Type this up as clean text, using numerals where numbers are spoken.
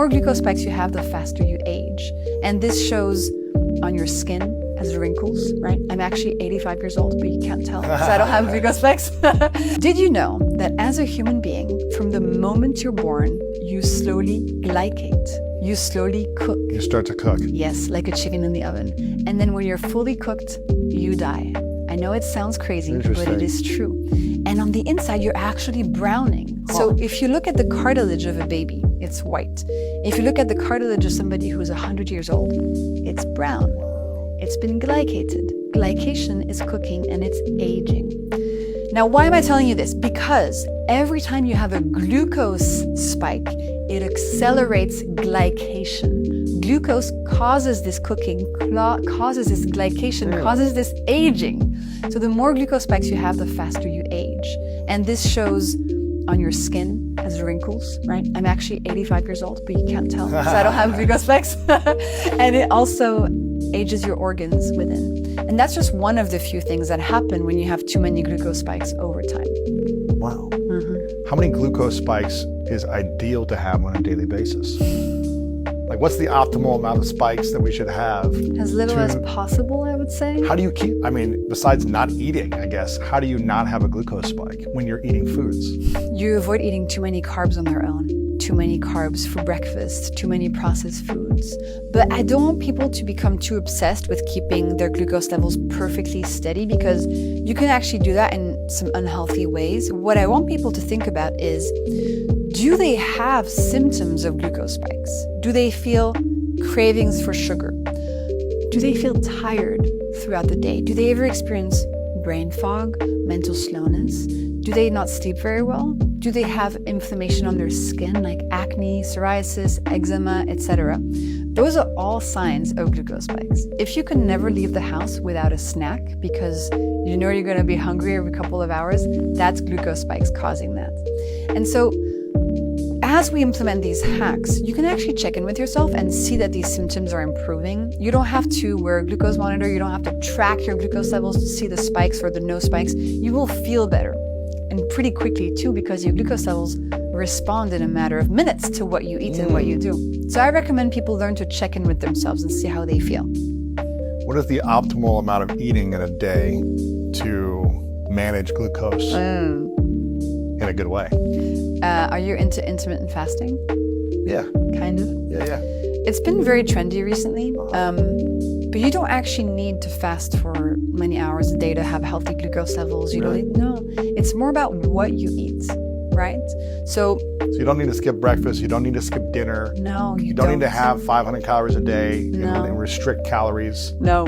The more glucose spikes you have, the faster you age. And this shows on your skin as wrinkles, right? I'm actually 85 years old, but you can't tell because I don't have glucose spikes. Did you know that as a human being, from the moment you're born, you slowly glycate? You slowly cook. You start to cook. Yes, like a chicken in the oven. And then when you're fully cooked, you die. I know it sounds crazy, but it is true. And on the inside, you're actually browning. So if you look at the cartilage of a baby, it's white. If you look at the cartilage of somebody who's 100 years old, it's brown. It's been glycated. Glycation is cooking and it's aging. Now, why am I telling you this? Because every time you have a glucose spike, it accelerates glycation. Glucose causes this cooking, causes this glycation, causes this aging. So the more glucose spikes you have, the faster you age. And this shows on your skin as wrinkles, right? I'm actually 85 years old, but you can't tell because I don't have glucose spikes. And it also ages your organs within. And that's just one of the few things that happen when you have too many glucose spikes over time. Wow. How many glucose spikes is ideal to have on a daily basis? Like, what's the optimal amount of spikes that we should have? As little as possible, I would say. How do you keep, I mean, besides not eating, I guess, how do you not have a glucose spike when you're eating foods? You avoid eating too many carbs on their own. Too many carbs for breakfast, too many processed foods. But I don't want people to become too obsessed with keeping their glucose levels perfectly steady, because you can actually do that in some unhealthy ways. What I want people to think about is, do they have symptoms of glucose spikes? Do they feel cravings for sugar? Do they feel tired throughout the day? Do they ever experience brain fog, mental slowness? Do they not sleep very well? Do they have inflammation on their skin, like acne, psoriasis, eczema, etc.? Those are all signs of glucose spikes. If you can never leave the house without a snack because you know you're going to be hungry every couple of hours, that's glucose spikes causing that. And so as we implement these hacks, you can actually check in with yourself and see that these symptoms are improving. You don't have to wear a glucose monitor. You don't have to track your glucose levels to see the spikes or the no spikes. You will feel better. And pretty quickly too, because your glucose levels respond in a matter of minutes to what you eat and what you do. So I recommend people learn to check in with themselves and see how they feel. What is the optimal amount of eating in a day to manage glucose in a good way? Are you into intermittent fasting? Yeah. Kind of? Yeah. It's been very trendy recently, but you don't actually need to fast for many hours a day to have healthy glucose levels. You don't need, no, it's more about what you eat, right? So you don't need to skip breakfast. You don't need to skip dinner. No, you don't need to have 500 calories a day No. and restrict calories. No.